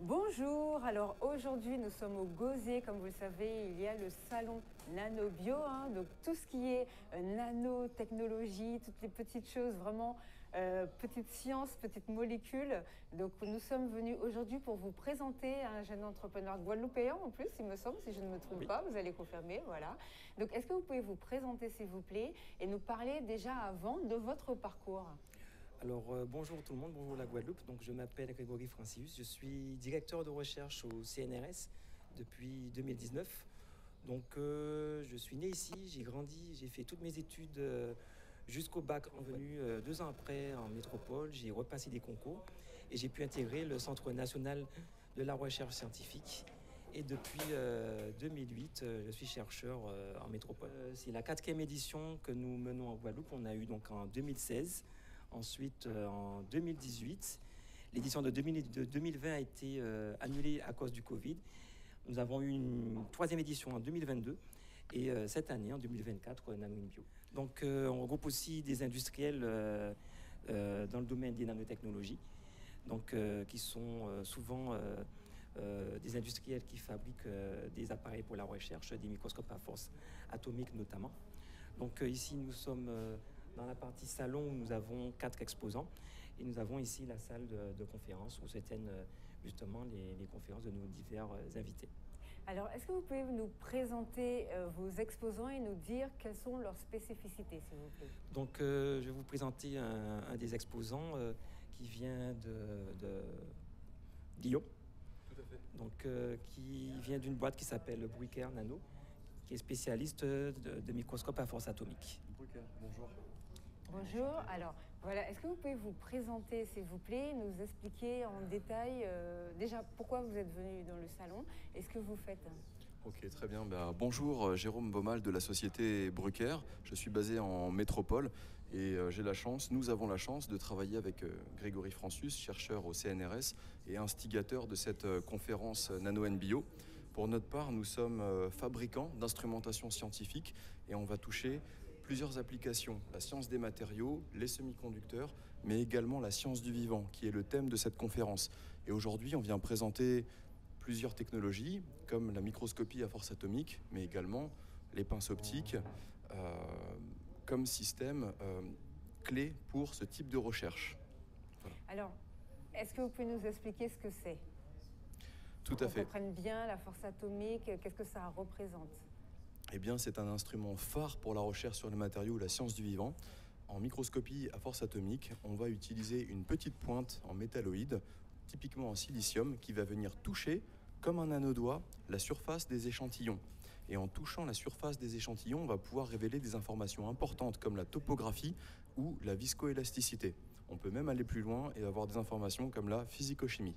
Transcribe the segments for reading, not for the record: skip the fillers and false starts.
Bonjour, alors aujourd'hui nous sommes au Gosier, comme vous le savez, il y a le salon Nanobio, donc tout ce qui est nanotechnologie, toutes les petites choses, vraiment petites sciences, petites molécules. Donc nous sommes venus aujourd'hui pour vous présenter un jeune entrepreneur guadeloupéen en plus, il me semble, si je ne me trompe pas, vous allez confirmer, voilà. Donc est-ce que vous pouvez vous présenter s'il vous plaît et nous parler déjà avant de votre parcours? Alors bonjour tout le monde, bonjour la Guadeloupe. Donc je m'appelle Grégory Francius, je suis directeur de recherche au CNRS depuis 2019. Donc je suis né ici, j'ai grandi, j'ai fait toutes mes études jusqu'au bac revenu 2 ans après en métropole. J'ai repassé des concours et j'ai pu intégrer le Centre national de la recherche scientifique. Et depuis 2008, je suis chercheur en métropole. C'est la 4e édition que nous menons en Guadeloupe. On a eu donc en 2016. Ensuite, en 2018, l'édition de 2020 a été annulée à cause du Covid. Nous avons eu une 3e édition en 2022 et cette année, en 2024, NanoInBio. Donc, on regroupe aussi des industriels dans le domaine des nanotechnologies, donc, qui sont souvent des industriels qui fabriquent des appareils pour la recherche, des microscopes à force atomique notamment. Donc, ici, nous sommes dans la partie salon où nous avons 4 exposants et nous avons ici la salle de conférence où se tiennent justement les conférences de nos divers invités. Alors, est-ce que vous pouvez nous présenter vos exposants et nous dire quelles sont leurs spécificités, s'il vous plaît? Donc, je vais vous présenter un des exposants qui vient de Lyon. Tout à fait. Donc, qui vient d'une boîte qui s'appelle Bruker Nano, qui est spécialiste de microscopes à force atomique. Bruker, bonjour. Bonjour, alors voilà, est-ce que vous pouvez vous présenter s'il vous plaît, nous expliquer en détail déjà pourquoi vous êtes venu dans le salon et ce que vous faites? Ok, très bien. Bonjour, Jérôme Baumal de la société Bruker. Je suis basé en métropole et nous avons la chance de travailler avec Grégory Francius, chercheur au CNRS et instigateur de cette conférence NanoInBio. Pour notre part, nous sommes fabricants d'instrumentation scientifique et on va toucher plusieurs applications, la science des matériaux, les semi-conducteurs, mais également la science du vivant, qui est le thème de cette conférence. Et aujourd'hui, on vient présenter plusieurs technologies, comme la microscopie à force atomique, mais également les pinces optiques, comme système clé pour ce type de recherche. Voilà. Alors, est-ce que vous pouvez nous expliquer ce que c'est? Tout à fait. Qu'on comprenne bien la force atomique, qu'est-ce que ça représente? Eh bien, c'est un instrument phare pour la recherche sur les matériaux ou la science du vivant. En microscopie à force atomique, on va utiliser une petite pointe en métalloïde, typiquement en silicium, qui va venir toucher, comme un nanodoigt, la surface des échantillons. Et en touchant la surface des échantillons, on va pouvoir révéler des informations importantes comme la topographie ou la viscoélasticité. On peut même aller plus loin et avoir des informations comme la physicochimie.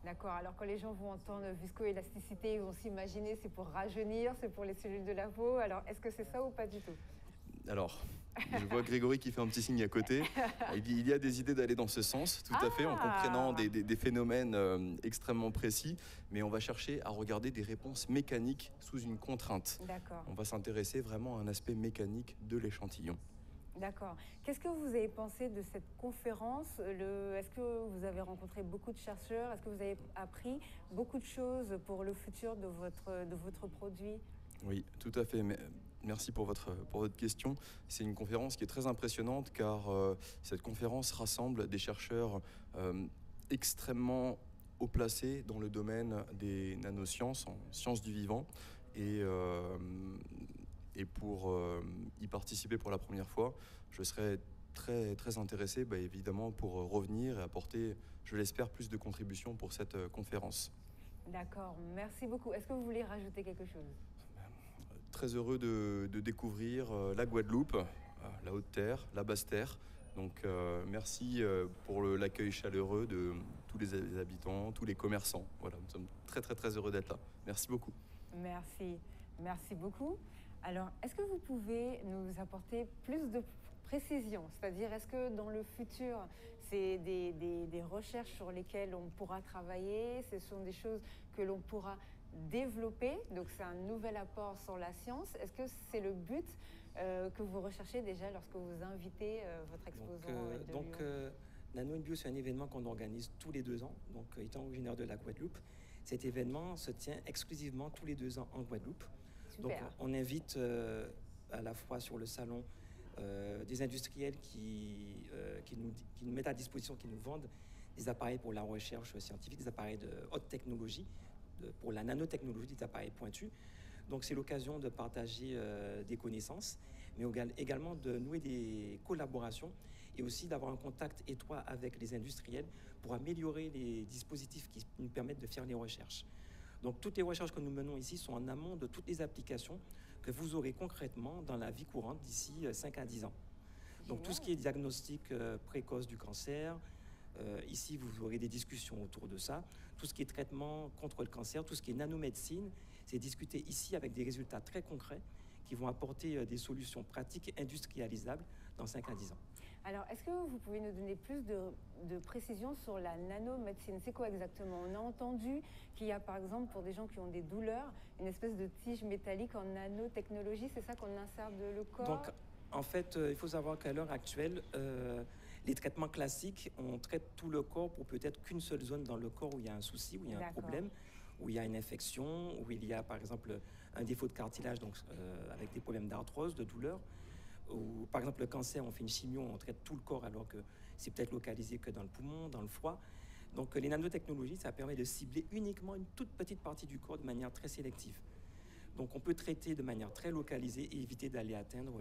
D'accord, alors quand les gens vont entendre viscoélasticité, ils vont s'imaginer c'est pour rajeunir, c'est pour les cellules de la peau. Alors est-ce que c'est ça ou pas du tout? Alors, je vois Grégory qui fait un petit signe à côté. Il y a des idées d'aller dans ce sens, tout à fait, en comprenant des phénomènes extrêmement précis, mais on va chercher à regarder des réponses mécaniques sous une contrainte. D'accord. On va s'intéresser vraiment à un aspect mécanique de l'échantillon. D'accord. Qu'est-ce que vous avez pensé de cette conférence? Est-ce que vous avez rencontré beaucoup de chercheurs? Est-ce que vous avez appris beaucoup de choses pour le futur de votre produit? Oui, tout à fait. Merci pour votre question. C'est une conférence qui est très impressionnante car cette conférence rassemble des chercheurs extrêmement haut placés dans le domaine des nanosciences, en sciences du vivant. Et pour y participer pour la première fois, je serais très, très intéressé, évidemment, pour revenir et apporter, je l'espère, plus de contributions pour cette conférence. D'accord, merci beaucoup. Est-ce que vous voulez rajouter quelque chose? Très heureux de découvrir la Guadeloupe, la Haute-Terre, la Basse-Terre. Donc merci pour l'accueil chaleureux de tous les habitants, tous les commerçants. Voilà, nous sommes très, très, très heureux d'être là. Merci beaucoup. Merci, merci beaucoup. Alors, est-ce que vous pouvez nous apporter plus de précision? C'est-à-dire, est-ce que dans le futur, c'est des recherches sur lesquelles on pourra travailler? Ce sont des choses que l'on pourra développer? Donc, c'est un nouvel apport sur la science. Est-ce que c'est le but que vous recherchez déjà lorsque vous invitez votre exposant de Lyon? Nano Bio, c'est un événement qu'on organise tous les 2 ans. Donc, étant originaire de la Guadeloupe, cet événement se tient exclusivement tous les 2 ans en Guadeloupe. Super. Donc, on invite à la fois sur le salon des industriels qui nous mettent à disposition, qui nous vendent des appareils pour la recherche scientifique, des appareils de haute technologie, pour la nanotechnologie, des appareils pointus. Donc, c'est l'occasion de partager des connaissances, mais également de nouer des collaborations et aussi d'avoir un contact étroit avec les industriels pour améliorer les dispositifs qui nous permettent de faire les recherches. Donc, toutes les recherches que nous menons ici sont en amont de toutes les applications que vous aurez concrètement dans la vie courante d'ici 5 à 10 ans. Donc, tout ce qui est diagnostic précoce du cancer, ici, vous aurez des discussions autour de ça. Tout ce qui est traitement contre le cancer, tout ce qui est nanomédecine, c'est discuté ici avec des résultats très concrets qui vont apporter des solutions pratiques industrialisables dans 5 à 10 ans. Alors, est-ce que vous pouvez nous donner plus de précisions sur la nanomédecine? C'est quoi exactement? On a entendu qu'il y a, par exemple, pour des gens qui ont des douleurs, une espèce de tige métallique en nanotechnologie. C'est ça qu'on insère dans le corps? Donc, en fait, il faut savoir qu'à l'heure actuelle, les traitements classiques, on traite tout le corps pour peut-être qu'une seule zone dans le corps où il y a un souci, où il y a un problème, où il y a une infection, où il y a, par exemple, un défaut de cartilage, donc avec des problèmes d'arthrose, de douleur. Ou, par exemple, le cancer, on fait une chimio, on traite tout le corps alors que c'est peut-être localisé que dans le poumon, dans le foie. Donc les nanotechnologies, ça permet de cibler uniquement une toute petite partie du corps de manière très sélective. Donc on peut traiter de manière très localisée et éviter d'aller atteindre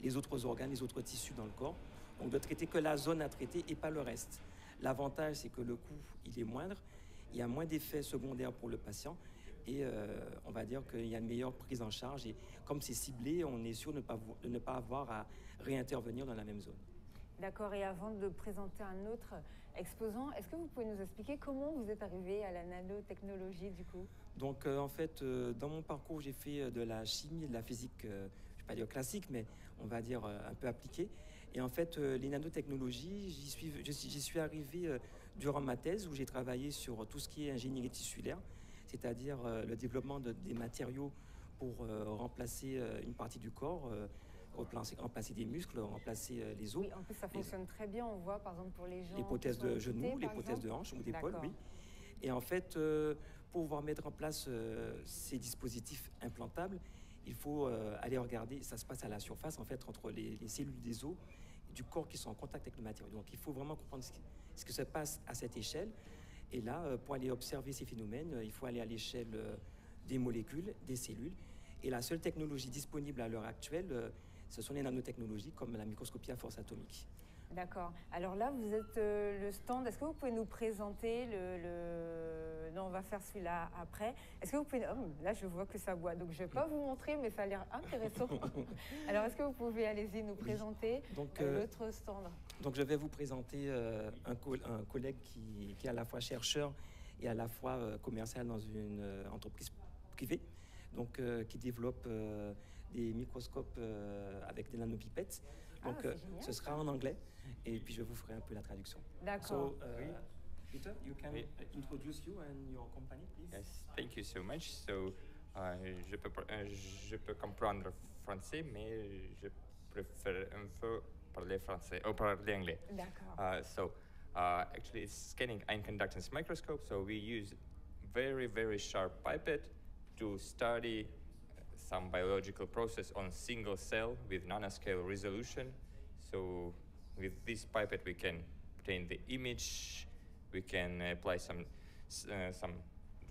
les autres organes, les autres tissus dans le corps. Donc de traiter que la zone à traiter et pas le reste. L'avantage, c'est que le coût, il est moindre, il y a moins d'effets secondaires pour le patient. Et on va dire qu'il y a une meilleure prise en charge. Et comme c'est ciblé, on est sûr de ne pas avoir à réintervenir dans la même zone. D'accord. Et avant de présenter un autre exposant, est-ce que vous pouvez nous expliquer comment vous êtes arrivé à la nanotechnologie du coup? Donc en fait, dans mon parcours, j'ai fait de la chimie et de la physique, je ne vais pas dire classique, mais on va dire un peu appliquée. Et en fait, les nanotechnologies, j'y suis arrivé durant ma thèse où j'ai travaillé sur tout ce qui est ingénierie tissulaire, c'est-à-dire le développement des matériaux pour remplacer une partie du corps, remplacer des muscles, remplacer les os. Oui, en plus ça fonctionne très bien, on voit par exemple pour les gens. Les prothèses de genoux, les prothèses de hanches ou d'épaule, oui. Et en fait, pour pouvoir mettre en place ces dispositifs implantables, il faut aller regarder, ça se passe à la surface en fait, entre les cellules des os et du corps qui sont en contact avec le matériau. Donc il faut vraiment comprendre ce qui se passe à cette échelle. Et là, pour aller observer ces phénomènes, il faut aller à l'échelle des molécules, des cellules. Et la seule technologie disponible à l'heure actuelle, ce sont les nanotechnologies comme la microscopie à force atomique. D'accord. Alors là, vous êtes le stand. Est-ce que vous pouvez nous présenter Non, on va faire celui-là après. Est-ce que vous pouvez... Oh, là, je vois que ça boit, donc je ne vais pas vous montrer, mais ça a l'air intéressant. Alors, est-ce que vous pouvez, allez-y, nous présenter l'autre stand? Donc, je vais vous présenter un collègue qui est à la fois chercheur et à la fois commercial dans une entreprise privée, donc qui développe des microscopes avec des nanopipettes. Donc, ce sera en anglais et puis je vous ferai un peu la traduction. D'accord. So, Peter, you can introduce you and your company, please. Yes, thank you so much. So, je peux comprendre français, mais je préfère un peu parler français ou parler anglais. D'accord. Actually, it's scanning ion conductance microscope. So we use very sharp pipette to study some biological process on single cell with nanoscale resolution. So with this pipette we can obtain the image, we can apply some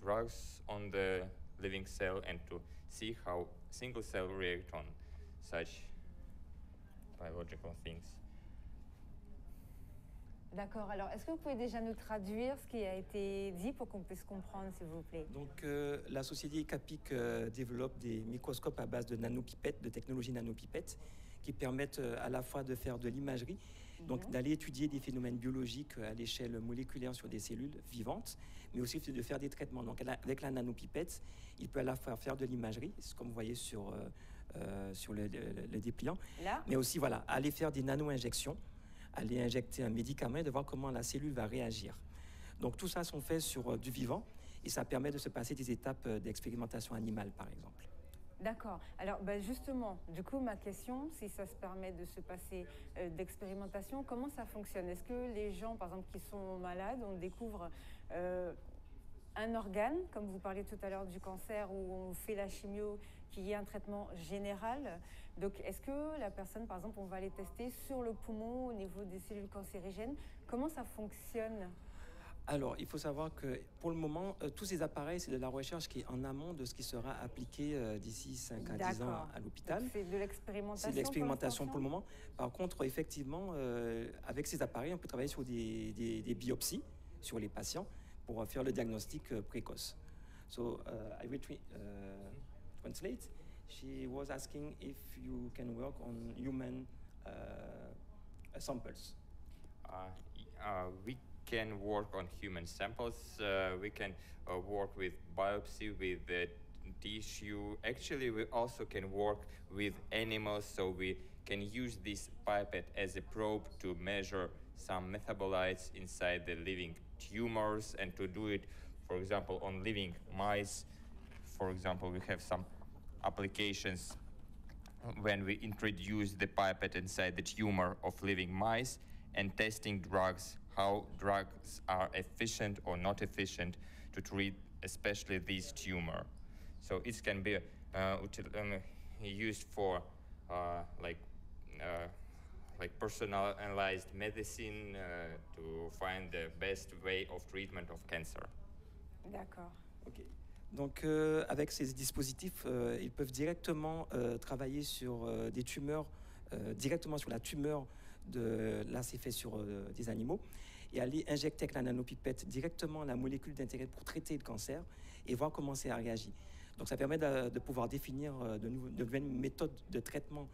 drugs on the living cell and to see how single cell react on such biological things. D'accord. Alors, est-ce que vous pouvez déjà nous traduire ce qui a été dit pour qu'on puisse comprendre, s'il vous plaît? Donc, la société Capic développe des microscopes à base de nanopipettes, de technologie nanopipettes, qui permettent à la fois de faire de l'imagerie, donc d'aller étudier des phénomènes biologiques à l'échelle moléculaire sur des cellules vivantes, mais aussi de faire des traitements. Donc, avec la nanopipette, il peut à la fois faire de l'imagerie, comme vous voyez sur le dépliant, là, mais aussi voilà, aller faire des nano-injections, aller injecter un médicament et de voir comment la cellule va réagir. Donc tout ça sont faits sur du vivant et ça permet de se passer des étapes d'expérimentation animale, par exemple. D'accord. Alors justement, du coup, ma question, si ça se permet de se passer d'expérimentation, comment ça fonctionne? Est-ce que les gens, par exemple, qui sont malades, on découvre un organe, comme vous parliez tout à l'heure du cancer, où on fait la chimio, qui est un traitement général. Donc, est-ce que la personne, par exemple, on va les tester sur le poumon, au niveau des cellules cancérigènes? Comment ça fonctionne? Alors, il faut savoir que pour le moment, tous ces appareils, c'est de la recherche qui est en amont de ce qui sera appliqué d'ici 5 à 10 ans D'accord. à l'hôpital. Donc, c'est de l'expérimentation. C'est de l'expérimentation pour le l'instant? moment. Par contre, effectivement, avec ces appareils, on peut travailler sur des biopsies sur les patients pour faire le diagnostic précoce. So, I will translate. She was asking if you can work on human samples. We can work on human samples. We can work with biopsy, with the tissue. Actually, we also can work with animals, so we can use this pipette as a probe to measure some metabolites inside the living tumors and to do it, for example, on living mice. For example, we have some applications when we introduce the pipette inside the tumor of living mice and testing drugs, how drugs are efficient or not efficient to treat especially this tumor. So it can be used for like personalized medicine to find the best way of treatment of cancer. D'accord. Ok. Donc, avec ces dispositifs, ils peuvent directement travailler sur des tumeurs, directement sur la tumeur. Là, c'est fait sur des animaux. Et aller injecter avec la nanopipette directement la molécule d'intérêt pour traiter le cancer et voir comment ça réagit. Donc, ça permet de pouvoir définir de nouvelles méthodes de traitement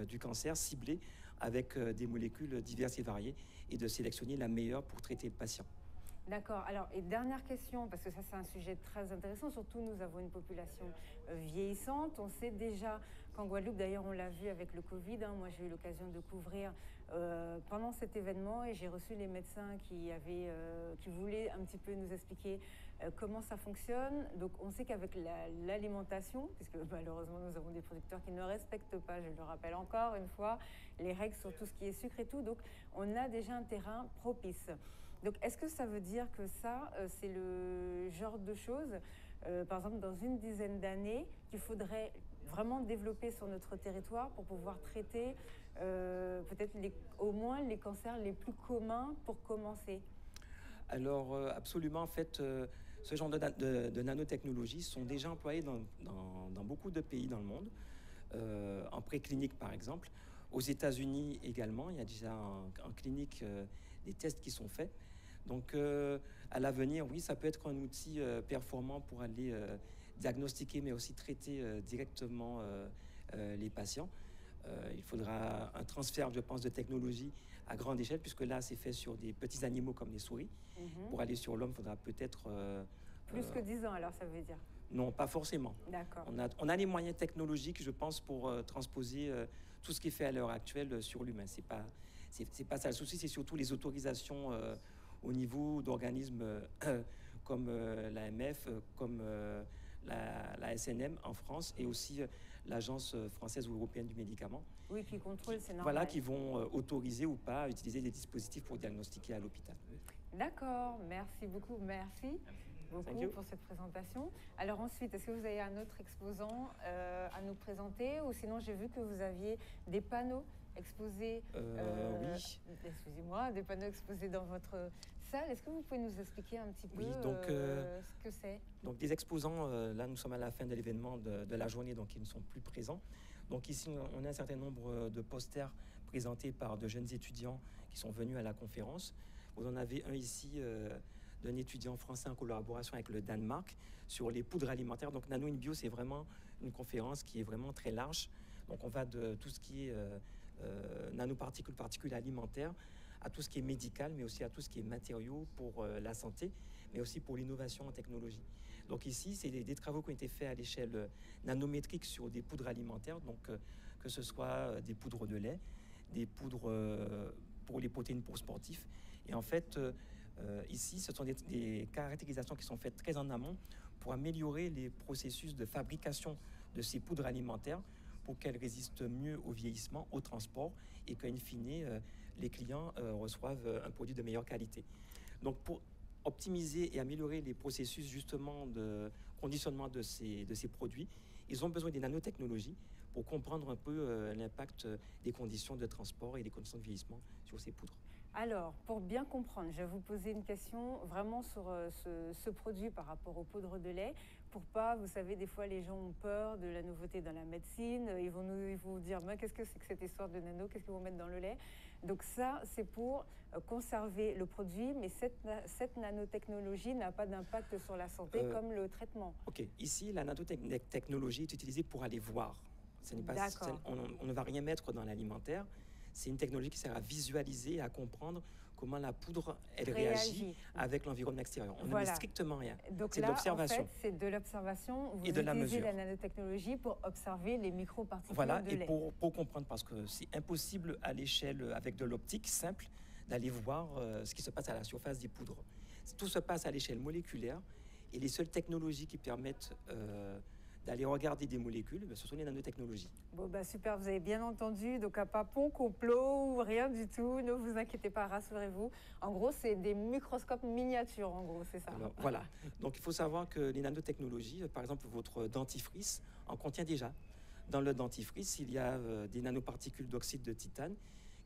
du cancer ciblées avec des molécules diverses et variées et de sélectionner la meilleure pour traiter le patient. D'accord. Alors, et dernière question, parce que ça c'est un sujet très intéressant, surtout nous avons une population vieillissante. On sait déjà qu'en Guadeloupe, d'ailleurs on l'a vu avec le Covid, moi j'ai eu l'occasion de couvrir pendant cet événement et j'ai reçu les médecins qui voulaient un petit peu nous expliquer comment ça fonctionne. Donc on sait qu'avec l'alimentation, puisque malheureusement nous avons des producteurs qui ne respectent pas, je le rappelle encore une fois, les règles sur tout ce qui est sucre et tout, donc on a déjà un terrain propice. Donc, est-ce que ça veut dire que ça, c'est le genre de choses, par exemple, dans une dizaine d'années, qu'il faudrait vraiment développer sur notre territoire pour pouvoir traiter peut-être au moins les cancers les plus communs pour commencer? Alors, absolument, en fait, ce genre de nanotechnologies sont déjà employées dans beaucoup de pays dans le monde, en préclinique par exemple. Aux États-Unis également, il y a déjà en clinique des tests qui sont faits. Donc, à l'avenir, oui, ça peut être un outil performant pour aller diagnostiquer, mais aussi traiter directement les patients. Il faudra un transfert, je pense, de technologie à grande échelle, puisque là, c'est fait sur des petits animaux comme les souris. Pour aller sur l'homme, il faudra peut-être... Plus que 10 ans, alors, ça veut dire? Non, pas forcément. D'accord. On a les moyens technologiques, je pense, pour transposer tout ce qui est fait à l'heure actuelle sur l'humain. C'est pas ça le souci, c'est surtout les autorisations au niveau d'organismes comme l'AMF, comme la SNM en France et aussi l'Agence française ou européenne du médicament. Oui, qui contrôle, c'est normal. Voilà, qui vont autoriser ou pas à utiliser des dispositifs pour diagnostiquer à l'hôpital. D'accord, merci beaucoup, merci beaucoup pour cette présentation. Alors ensuite, est-ce que vous avez un autre exposant à nous présenter, ou sinon j'ai vu que vous aviez des panneaux exposés, oui. Excusez-moi, des panneaux exposés dans votre salle. Est-ce que vous pouvez nous expliquer un petit peu ce que c'est? Donc des exposants, là nous sommes à la fin de l'événement de la journée, donc ils ne sont plus présents. Donc ici on a un certain nombre de posters présentés par de jeunes étudiants qui sont venus à la conférence. Vous en avez un ici d'un étudiant français en collaboration avec le Danemark sur les poudres alimentaires. Donc Nano in Bio, c'est vraiment une conférence qui est vraiment très large. Donc on va de tout ce qui est nanoparticules, particules alimentaires, à tout ce qui est médical, mais aussi à tout ce qui est matériaux pour la santé, mais aussi pour l'innovation en technologie. Donc ici, c'est des travaux qui ont été faits à l'échelle nanométrique sur des poudres alimentaires, donc que ce soit des poudres de lait, des poudres pour les protéines pour sportifs. Et en fait, ici, ce sont des caractérisations qui sont faites très en amont pour améliorer les processus de fabrication de ces poudres alimentaires pour qu'elles résistent mieux au vieillissement, au transport et qu'in fine, les clients reçoivent un produit de meilleure qualité. Donc pour optimiser et améliorer les processus justement de conditionnement de ces produits, ils ont besoin des nanotechnologies pour comprendre un peu l'impact des conditions de transport et des conditions de vieillissement sur ces poudres. Alors, pour bien comprendre, je vais vous poser une question vraiment sur ce produit par rapport aux poudres de lait. Pour pas, vous savez, des fois les gens ont peur de la nouveauté dans la médecine. Ils vont vous dire, mais qu'est-ce que c'est que cette histoire de nano? Qu'est-ce qu'ils vont mettre dans le lait? Donc ça, c'est pour conserver le produit, mais cette nanotechnologie n'a pas d'impact sur la santé comme le traitement. Ok, ici, la nanotechnologie est utilisée pour aller voir. On ne va rien mettre dans l'alimentaire. C'est une technologie qui sert à visualiser et à comprendre comment la poudre elle réagit avec l'environnement extérieur. On ne met strictement rien. C'est de l'observation. En fait, c'est de l'observation. Vous utilisez la nanotechnologie pour observer les microparticules de lait. Et pour comprendre, parce que c'est impossible à l'échelle, avec de l'optique simple, d'aller voir ce qui se passe à la surface des poudres. Tout se passe à l'échelle moléculaire et les seules technologies qui permettent d'aller regarder des molécules, ce sont les nanotechnologies. Bon, super, vous avez bien entendu. Donc, à pas pont, complot ou rien du tout. Ne vous inquiétez pas, rassurez-vous. En gros, c'est des microscopes miniatures, en gros, c'est ça. Alors, voilà. Donc, il faut savoir que les nanotechnologies, par exemple, votre dentifrice en contient déjà. Dans le dentifrice, il y a des nanoparticules d'oxyde de titane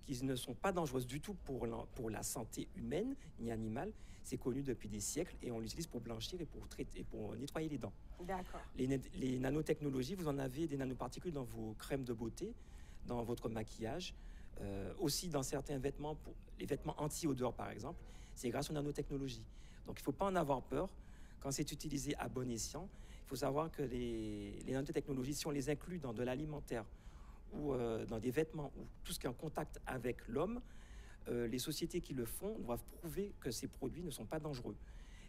qui ne sont pas dangereuses du tout pour la santé humaine ni animale. C'est connu depuis des siècles et on l'utilise pour blanchir et pour nettoyer les dents. D'accord. Les nanotechnologies, vous en avez des nanoparticules dans vos crèmes de beauté, dans votre maquillage, aussi dans certains vêtements, les vêtements anti-odeur par exemple, c'est grâce aux nanotechnologies. Donc il ne faut pas en avoir peur quand c'est utilisé à bon escient. Il faut savoir que les nanotechnologies, si on les inclut dans de l'alimentaire ou dans des vêtements ou tout ce qui est en contact avec l'homme, les sociétés qui le font doivent prouver que ces produits ne sont pas dangereux.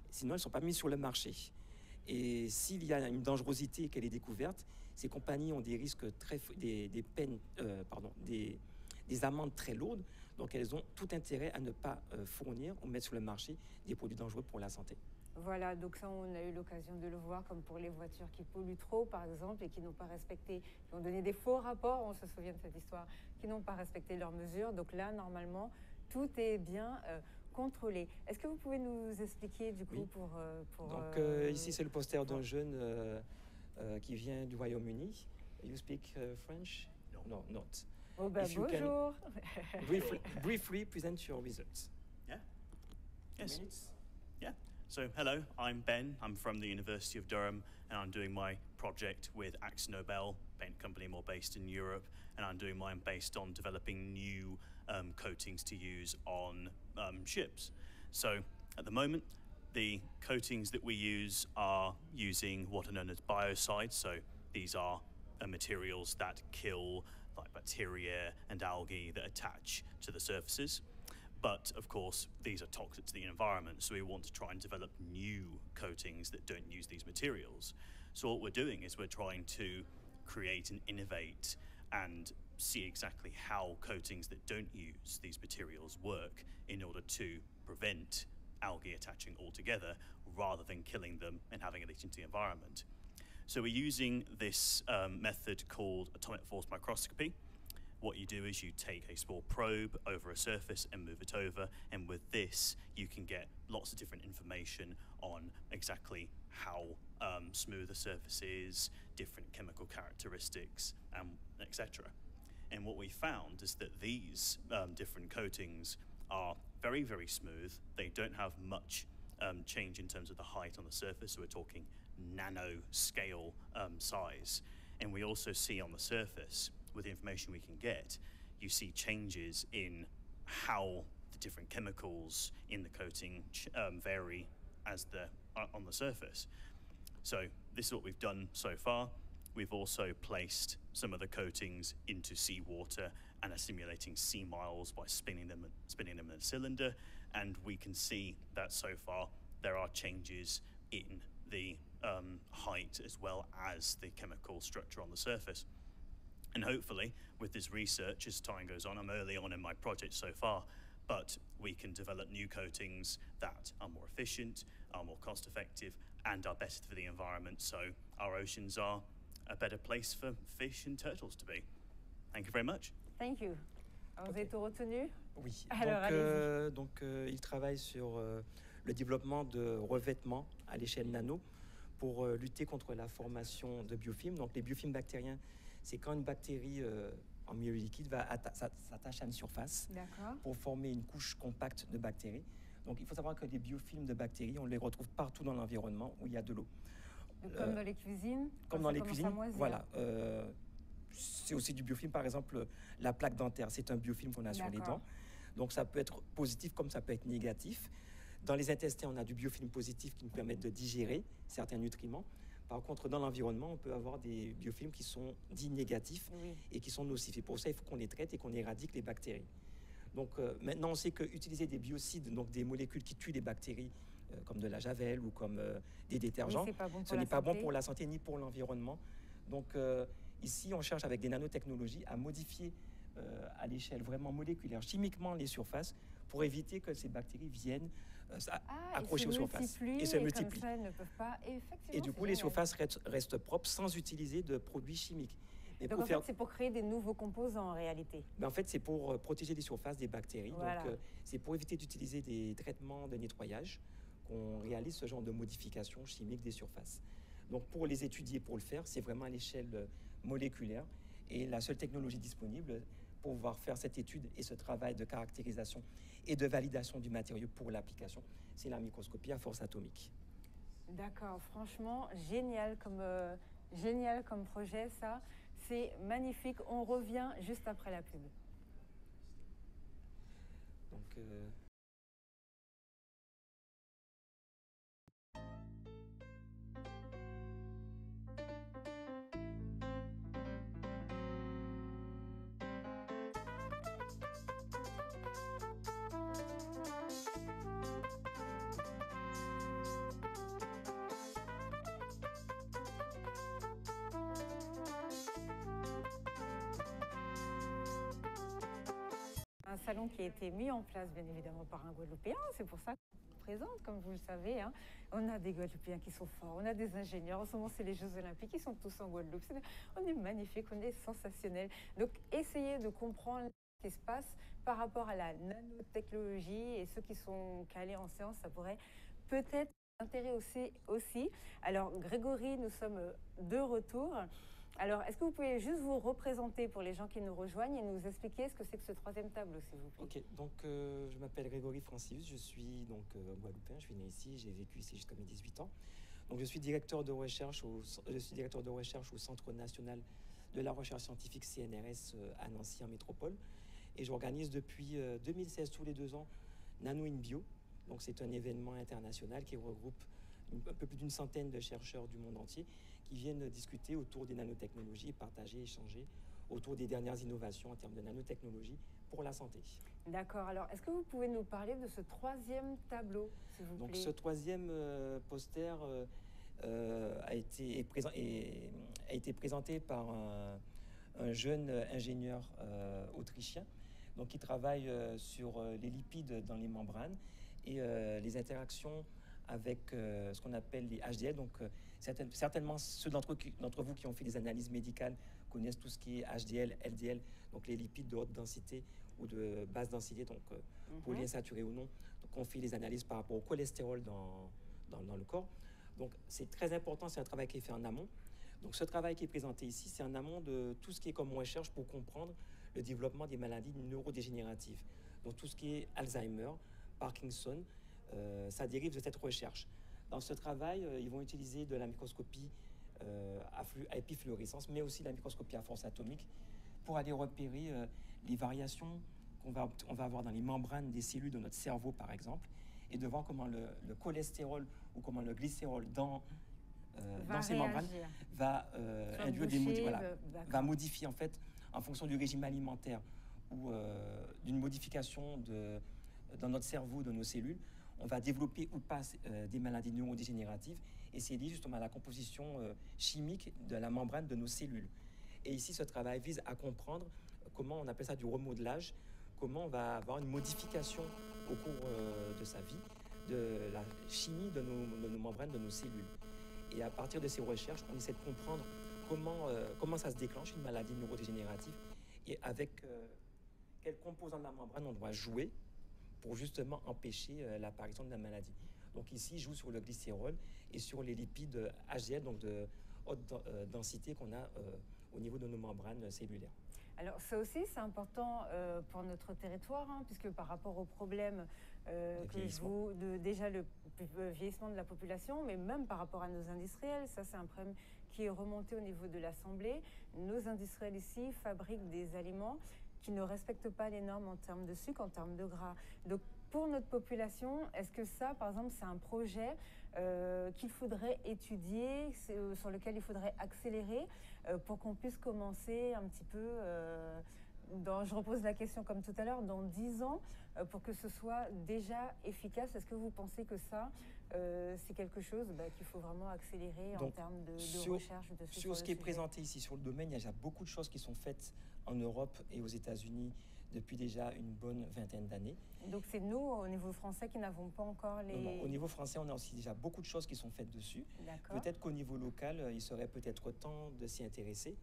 Sinon, ils ne sont pas mis sur le marché. Et s'il y a une dangerosité qu'elle est découverte, ces compagnies ont des risques des amendes très lourdes. Donc, elles ont tout intérêt à ne pas fournir ou mettre sur le marché des produits dangereux pour la santé. Voilà, donc ça, on a eu l'occasion de le voir, comme pour les voitures qui polluent trop, par exemple, et qui n'ont pas respecté, qui ont donné des faux rapports, on se souvient de cette histoire, qui n'ont pas respecté leurs mesures. Donc là, normalement, tout est bien contrôlé. Est-ce que vous pouvez nous expliquer, du coup, oui. Donc, ici, c'est le poster d'un jeune qui vient du Royaume-Uni. You speak French? No, not. Oh, bonjour. Briefly present your results. Yeah. Yes. Yeah. So, hello, I'm Ben. I'm from the University of Durham, and I'm doing my project with AkzoNobel, paint company more based in Europe, and I'm doing mine based on developing new coatings to use on ships. So, at the moment, the coatings that we use are using what are known as biocides. So, these are materials that kill like bacteria and algae that attach to the surfaces. But of course, these are toxic to the environment, so we want to try and develop new coatings that don't use these materials. So what we're doing is we're trying to create and innovate and see exactly how coatings that don't use these materials work in order to prevent algae attaching altogether rather than killing them and having it leach into the environment. So we're using this method called atomic force microscopy. What you do is you take a small probe over a surface and move it over, and with this you can get lots of different information on exactly how smooth the surface is, different chemical characteristics, etc. And what we found is that these different coatings are very, very smooth. They don't have much change in terms of the height on the surface, so we're talking nano scale size. And we also see on the surface, with the information we can get, you see changes in how the different chemicals in the coating vary as on the surface. So this is what we've done so far. We've also placed some of the coatings into seawater and are simulating sea miles by spinning them in a cylinder, and we can see that so far there are changes in the height as well as the chemical structure on the surface. And hopefully, with this research, as time goes on, I'm early on in my project so far, but we can develop new coatings that are more efficient, are more cost effective, and are better for the environment. So our oceans are a better place for fish and turtles to be. Thank you very much. Thank you. Alors, vous êtes retenu? Oui. Alors, Il travaille sur le développement de revêtements à l'échelle nano pour lutter contre la formation de biofilms. Donc les biofilms bactériens, c'est quand une bactérie en milieu liquide s'attache à une surface pour former une couche compacte de bactéries. Donc il faut savoir que les biofilms de bactéries, on les retrouve partout dans l'environnement où il y a de l'eau. Comme dans les cuisines? Comme dans les cuisines, voilà. C'est aussi du biofilm, par exemple, la plaque dentaire, c'est un biofilm qu'on a sur les dents. Donc ça peut être positif comme ça peut être négatif. Dans les intestins, on a du biofilm positif qui nous permet de digérer certains nutriments. Par contre, dans l'environnement, on peut avoir des biofilms qui sont dits négatifs et qui sont nocifs. Et pour ça, il faut qu'on les traite et qu'on éradique les bactéries. Donc maintenant, on sait qu'utiliser des biocides, donc des molécules qui tuent les bactéries, comme de la javel ou comme des détergents, ce n'est pas bon pour la santé ni pour l'environnement. Donc ici, on cherche avec des nanotechnologies à modifier à l'échelle vraiment moléculaire, chimiquement les surfaces pour éviter que ces bactéries viennent accrocher aux surfaces et se multiplient. Comme ça, elles ne peuvent pas, et du coup, les surfaces restent propres sans utiliser de produits chimiques. Mais donc en fait, c'est pour créer des nouveaux composants en réalité. Mais en fait, c'est pour protéger les surfaces des bactéries. Voilà. Donc, c'est pour éviter d'utiliser des traitements de nettoyage qu'on réalise ce genre de modification chimique des surfaces. Donc, pour les étudier, pour le faire, c'est vraiment à l'échelle moléculaire. Et la seule technologie disponible pour pouvoir faire cette étude et ce travail de caractérisation et de validation du matériau pour l'application, c'est la microscopie à force atomique. D'accord, franchement, génial comme projet, ça. C'est magnifique. On revient juste après la pub. Donc, un salon qui a été mis en place, bien évidemment, par un Guadeloupéen. C'est pour ça qu'on présente, comme vous le savez. Hein. On a des Guadeloupéens qui sont forts, on a des ingénieurs. En ce moment, c'est les Jeux Olympiques, ils sont tous en Guadeloupe. On est magnifique, on est sensationnel. Donc, essayez de comprendre ce qui se passe par rapport à la nanotechnologie et ceux qui sont calés en sciences, ça pourrait peut-être intéresser aussi. Alors, Grégory, nous sommes de retour. Alors, est-ce que vous pouvez juste vous représenter pour les gens qui nous rejoignent et nous expliquer ce que c'est que ce troisième tableau, s'il vous plaît? Ok, donc je m'appelle Grégory Francius, je suis donc guadeloupéen, je suis né ici, j'ai vécu ici jusqu'à mes 18 ans. Donc je suis directeur de recherche au Centre national de la recherche scientifique CNRS à Nancy en métropole. Et j'organise depuis 2016 tous les 2 ans Nano in Bio. Donc c'est un événement international qui regroupe un peu plus d'une centaine de chercheurs du monde entier qui viennent discuter autour des nanotechnologies et partager, échanger autour des dernières innovations en termes de nanotechnologie pour la santé. D'accord. Alors, est-ce que vous pouvez nous parler de ce troisième tableau, s'il vous plaît? Donc, ce troisième poster a été présenté par un jeune ingénieur autrichien donc, qui travaille sur les lipides dans les membranes et les interactions avec ce qu'on appelle les HDL. Donc, certainement, ceux d'entre vous qui ont fait des analyses médicales connaissent tout ce qui est HDL, LDL, donc les lipides de haute densité ou de basse densité, donc polyinsaturés ou non. Donc, on fait les analyses par rapport au cholestérol dans le corps. Donc, c'est très important, c'est un travail qui est fait en amont. Donc, ce travail qui est présenté ici, c'est en amont de tout ce qui est comme recherche pour comprendre le développement des maladies neurodégénératives. Donc, tout ce qui est Alzheimer, Parkinson, ça dérive de cette recherche. Dans ce travail, ils vont utiliser de la microscopie à épifluorescence, mais aussi la microscopie à force atomique pour aller repérer les variations qu'on va avoir dans les membranes des cellules de notre cerveau, par exemple, et de voir comment le cholestérol ou comment le glycérol dans ces membranes va induire va modifier en fait en fonction du régime alimentaire ou d'une modification dans notre cerveau, de nos cellules. On va développer ou pas des maladies neurodégénératives et c'est lié justement à la composition chimique de la membrane de nos cellules. Et ici, ce travail vise à comprendre comment on appelle ça du remodelage, comment on va avoir une modification au cours de sa vie de la chimie de nos membranes, de nos cellules. Et à partir de ces recherches, on essaie de comprendre comment ça se déclenche, une maladie neurodégénérative, et avec quels composants de la membrane on doit jouer pour justement empêcher l'apparition de la maladie. Donc ici, je joue sur le glycérol et sur les lipides HDL, donc de haute densité qu'on a au niveau de nos membranes cellulaires. Alors ça aussi c'est important pour notre territoire, hein, puisque par rapport aux problèmes déjà le vieillissement de la population, mais même par rapport à nos industriels, ça c'est un problème qui est remonté au niveau de l'Assemblée. Nos industriels ici fabriquent des aliments qui ne respectent pas les normes en termes de sucre, en termes de gras. Donc pour notre population, est-ce que ça, par exemple, c'est un projet qu'il faudrait étudier, sur lequel il faudrait accélérer pour qu'on puisse commencer un petit peu, je repose la question comme tout à l'heure, dans 10 ans, pour que ce soit déjà efficace? Est-ce que vous pensez que ça, c'est quelque chose qu'il faut vraiment accélérer en termes de recherche sur ce qui est présenté ici sur le domaine, il y a déjà beaucoup de choses qui sont faites en Europe et aux États-Unis depuis déjà une bonne vingtaine d'années. Donc c'est nous, au niveau français, qui n'avons pas encore les... Non, au niveau français, on a aussi déjà beaucoup de choses qui sont faites dessus. Peut-être qu'au niveau local, il serait peut-être temps de s'y intéresser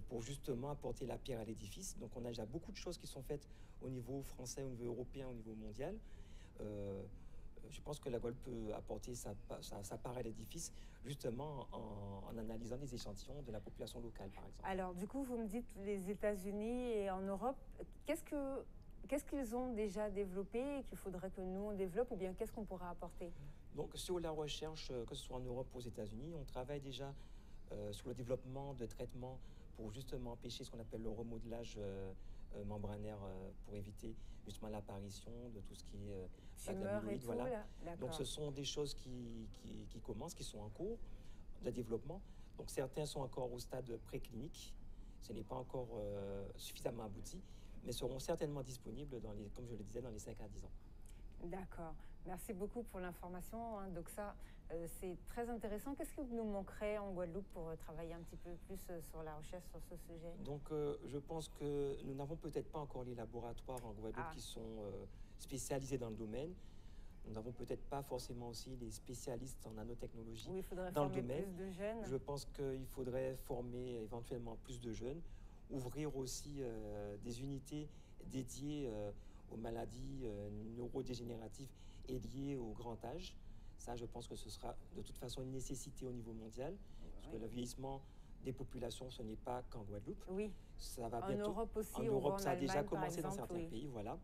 pour justement apporter la pierre à l'édifice. Donc on a déjà beaucoup de choses qui sont faites au niveau français, au niveau européen, au niveau mondial. Je pense que la Guadeloupe peut apporter sa part à l'édifice, justement en analysant des échantillons de la population locale, par exemple. Alors, du coup, vous me dites les États-Unis et en Europe, qu'est-ce qu'ils ont déjà développé et qu'il faudrait que nous, on développe, ou bien qu'est-ce qu'on pourra apporter? Donc, sur la recherche, que ce soit en Europe ou aux États-Unis, on travaille déjà sur le développement de traitements pour justement empêcher ce qu'on appelle le remodelage membranaire pour éviter justement l'apparition de tout ce qui est tumeur et tout, voilà. Donc ce sont des choses qui commencent, qui sont en cours de développement. Donc certains sont encore au stade préclinique, ce n'est pas encore suffisamment abouti, mais seront certainement disponibles comme je le disais, dans les 5 à 10 ans. D'accord. Merci beaucoup pour l'information, hein. Donc ça, c'est très intéressant. Qu'est-ce qui nous manquerait en Guadeloupe pour travailler un petit peu plus sur la recherche sur ce sujet? Donc je pense que nous n'avons peut-être pas encore les laboratoires en Guadeloupe qui sont spécialisés dans le domaine. Nous n'avons peut-être pas forcément aussi les spécialistes en nanotechnologie dans le domaine. Plus de jeunes. Je pense qu'il faudrait former éventuellement plus de jeunes, ouvrir aussi des unités dédiées aux maladies neurodégénératives et liées au grand âge. Ça, je pense que ce sera de toute façon une nécessité au niveau mondial, parce que le vieillissement des populations, ce n'est pas qu'en Guadeloupe. Oui. Ça va bientôt. En Europe aussi. En Europe, ça a déjà Allemagne, commencé exemple, dans certains pays. Voilà.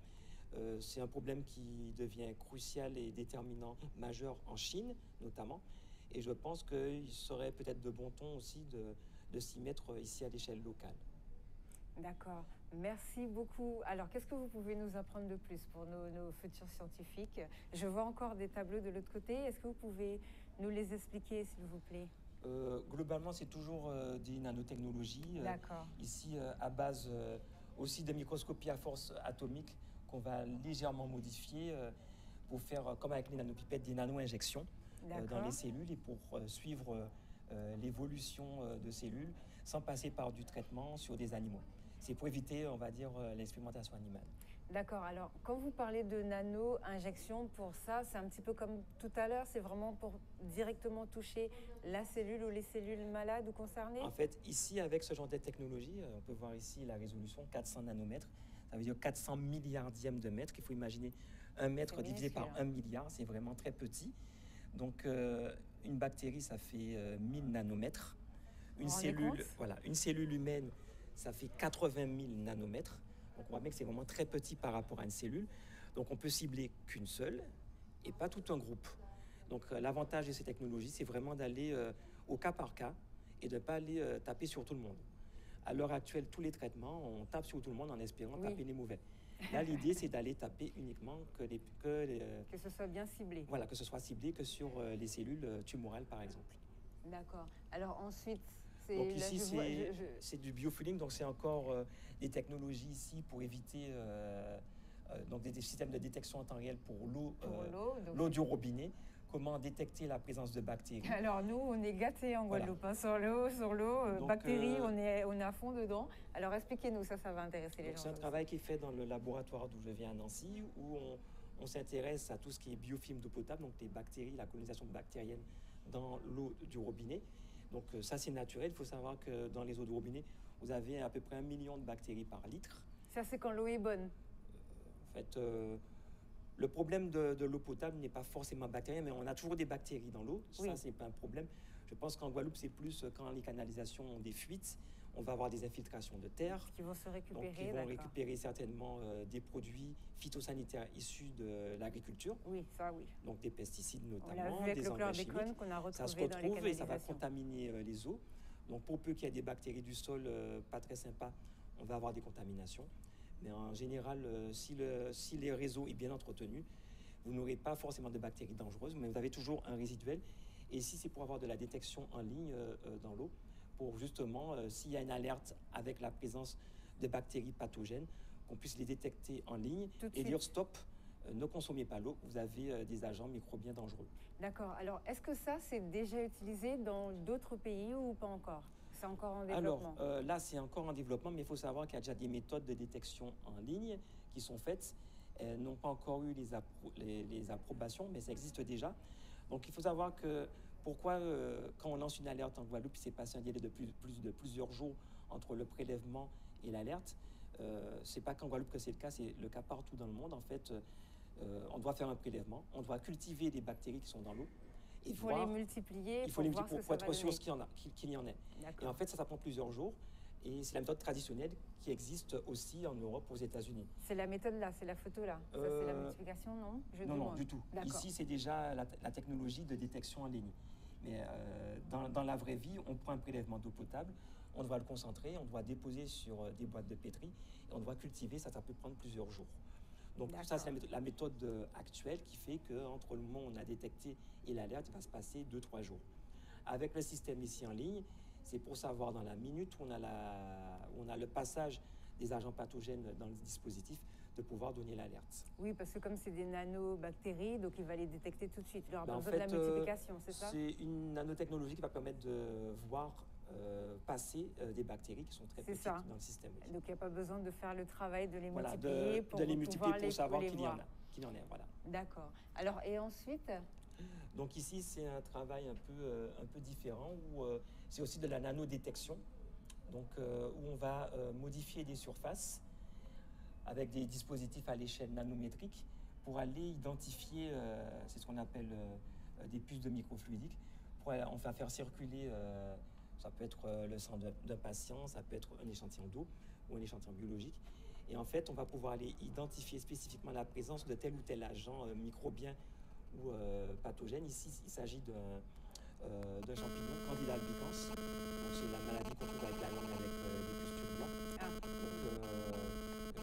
C'est un problème qui devient crucial et déterminant, majeur en Chine notamment. Et je pense qu'il serait peut-être de bon ton aussi de s'y mettre ici à l'échelle locale. D'accord. Merci beaucoup. Alors, qu'est-ce que vous pouvez nous apprendre de plus pour nos futurs scientifiques? Je vois encore des tableaux de l'autre côté. Est-ce que vous pouvez nous les expliquer, s'il vous plaît? Globalement, c'est toujours des nanotechnologies. Ici, à base aussi de microscopie à force atomique qu'on va légèrement modifier pour faire, comme avec les nanopipettes, des nano-injections dans les cellules et pour suivre l'évolution de cellules sans passer par du traitement sur des animaux. C'est pour éviter, on va dire, l'expérimentation animale. D'accord. Alors, quand vous parlez de nano-injection, pour ça, c'est un petit peu comme tout à l'heure, c'est vraiment pour directement toucher la cellule ou les cellules malades ou concernées? En fait, ici, avec ce genre de technologie, on peut voir ici la résolution 400 nanomètres. Ça veut dire 400 milliardièmes de mètre. Il faut imaginer 1 mètre divisé par 1 milliard. C'est vraiment très petit. Donc, une bactérie, ça fait 1000 nanomètres. Une cellule humaine, ça fait 80 000 nanomètres. Donc on voit bien que c'est vraiment très petit par rapport à une cellule. Donc on peut cibler qu'une seule et pas tout un groupe. Donc l'avantage de ces technologies, c'est vraiment d'aller au cas par cas et de ne pas aller taper sur tout le monde. À l'heure actuelle, tous les traitements, on tape sur tout le monde en espérant taper les mauvais. Là, l'idée, c'est d'aller taper uniquement que ce soit bien ciblé. Voilà, que ce soit ciblé que sur les cellules tumorales, par exemple. D'accord. Alors ensuite... Donc ici, c'est du biofilling, donc c'est encore des technologies ici pour éviter donc des systèmes de détection en temps réel pour l'eau du robinet. Comment détecter la présence de bactéries. Alors nous, on est gâtés en Guadeloupe, hein, sur l'eau, bactéries, on est à fond dedans. Alors expliquez-nous, ça va intéresser les gens. C'est un travail qui est fait dans le laboratoire d'où je viens à Nancy, où on s'intéresse à tout ce qui est biofilm d'eau potable, donc les bactéries, la colonisation bactérienne dans l'eau du robinet. Donc ça, c'est naturel. Il faut savoir que dans les eaux de robinet, vous avez à peu près 1 million de bactéries par litre. Ça, c'est quand l'eau est bonne. En fait, le problème de l'eau potable n'est pas forcément bactérien, mais on a toujours des bactéries dans l'eau. Oui. Ça, c'est pas un problème. Je pense qu'en Guadeloupe, c'est plus quand les canalisations ont des fuites, on va avoir des infiltrations de terre. Qui vont se Donc, récupérer, ils vont d'accord. récupérer certainement des produits phytosanitaires issus de l'agriculture, Oui, ça, oui. donc des pesticides On l'a notamment, vu avec des le engrais chlordécone chimiques. qu'on a Ça se retrouvé dans les retrouve et ça va canalisations. contaminer les eaux. Donc, pour peu qu'il y ait des bactéries du sol pas très sympas, on va avoir des contaminations. Mais en général, si les réseaux est bien entretenu, vous n'aurez pas forcément de bactéries dangereuses, mais vous avez toujours un résiduel. Et ici, c'est pour avoir de la détection en ligne dans l'eau, pour justement, s'il y a une alerte avec la présence de bactéries pathogènes, qu'on puisse les détecter en ligne Tout de et suite. dire stop, ne consommez pas l'eau, vous avez des agents microbiens dangereux. D'accord. Alors, est-ce que ça, c'est déjà utilisé dans d'autres pays ou pas encore? C'est encore en développement. Alors là, c'est encore en développement, mais il faut savoir qu'il y a déjà des méthodes de détection en ligne qui sont faites. Elles n'ont pas encore eu les approbations, mais ça existe déjà. Donc il faut savoir que pourquoi, quand on lance une alerte en Guadeloupe, il s'est passé un délai de plusieurs jours entre le prélèvement et l'alerte. C'est pas qu'en Guadeloupe que c'est le cas, c'est le cas partout dans le monde. En fait, on doit faire un prélèvement, on doit cultiver les bactéries qui sont dans l'eau. Il faut les multiplier Il faut les voir multiplier ce pour que être ça va sûr donner. qu'il y en ait. Et D'accord. en fait, ça prend plusieurs jours. Et c'est la méthode traditionnelle qui existe aussi en Europe, aux États-Unis. C'est la méthode là, c'est la photo là. Ça, c'est la multiplication, non? Non, du tout. D'accord. Ici, c'est déjà la technologie de détection en ligne. Mais dans la vraie vie, on prend un prélèvement d'eau potable, on doit le concentrer, on doit déposer sur des boîtes de pétri, et on doit cultiver, ça peut prendre plusieurs jours. Donc ça, c'est la méthode actuelle qui fait qu'entre le moment où on a détecté et l'alerte, il va se passer 2-3 jours. Avec le système ici en ligne, c'est pour savoir dans la minute où on a le passage des agents pathogènes dans le dispositif, de pouvoir donner l'alerte. Oui, parce que comme c'est des nanobactéries, donc il va les détecter tout de suite. Il aura Ben, en besoin de la fait, multiplication, c'est ça? C'est une nanotechnologie qui va permettre de voir passer des bactéries qui sont très C'est petites ça. dans le système. Donc il n'y a pas besoin de faire le travail de les Voilà, multiplier de les multiplier pouvoir pour savoir les qu'il y en voir. a, qu'il en est. Voilà. D'accord. Alors, et ensuite, Donc ici, c'est un travail un peu différent où c'est aussi de la nanodétection. Donc où on va modifier des surfaces avec des dispositifs à l'échelle nanométrique pour aller identifier, c'est ce qu'on appelle des puces de microfluidique. On va faire circuler, ça peut être le sang d'un patient, ça peut être un échantillon d'eau ou un échantillon biologique. Et en fait, on va pouvoir aller identifier spécifiquement la présence de tel ou tel agent microbien ou pathogène. Ici, il s'agit d'un champignon, Candida albicans. Donc, c'est la maladie qu'on trouve avec la langue avec des pustules blancs. Donc,